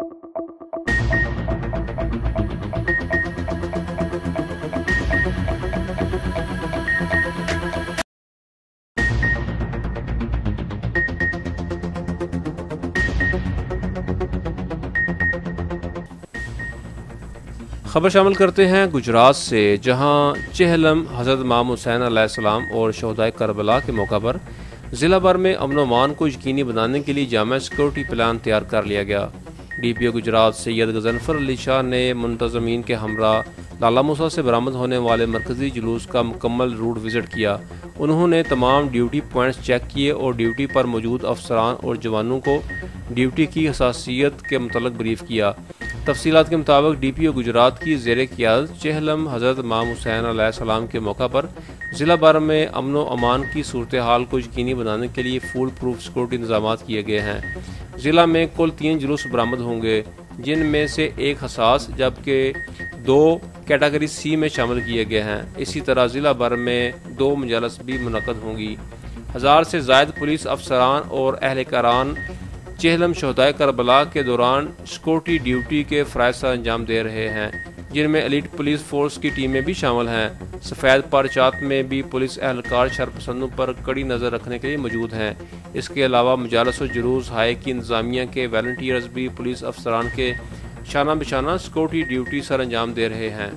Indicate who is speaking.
Speaker 1: خبر شامل کرتے ہیں گجرات سے، جہاں چہلم حضرت امام حسین علیہ السلام اور شہدائے کربلا کے موقع پر ضلع بھر میں امن و امان کو یقینی بنانے کے لیے جامع سیکورٹی پلان تیار کر لیا گیا۔ ڈی پی او گجرات سید غضنفر علی شاہ نے منتظمین کے ہمراہ لالہ موسیٰ سے برآمد ہونے والے مرکزی جلوس کا مکمل روٹ وزٹ کیا۔ انہوں نے تمام ڈیوٹی پوائنٹس چیک کیے اور ڈیوٹی پر موجود افسران اور جوانوں کو ڈیوٹی کی حساسیت کے متعلق بریف کیا۔ تفصیلات کے مطابق ڈی پی او گجرات کی زیر قیادت چہلم حضرت امام حسین علیہ السلام کے موقع پر ضلع بھر میں امن و امان کی صورتحال کو یقینی بنانے کے لیے فول پروف سیکورٹی انتظامات کیے گئے ہیں۔ ضلع میں کل 3 جلوس برآمد ہوں گے، جن میں سے ایک حساس جبکہ 2 کیٹیگری سی میں شامل کیے گئے ہیں۔ اسی طرح ضلع بھر میں 2 مجالس بھی منعقد ہوں گی۔ 1000 سے زائد پولیس افسران اور اہلکاران چہلم شہدائے کربلا کے دوران سیکورٹی ڈیوٹی کے فرائض سر انجام دے رہے ہیں، جن میں ایلیٹ پولیس فورس کی ٹیمیں بھی شامل ہیں۔ سفید پرچات میں بھی پولیس اہلکار شرپسندوں پر کڑی نظر رکھنے کے لیے موجود ہیں۔ اس کے علاوہ مجالس و جلوس ہائے کی انتظامیہ کے والنٹیئرز بھی پولیس افسران کے شانہ بشانہ سیکورٹی ڈیوٹی سر انجام دے رہے ہیں۔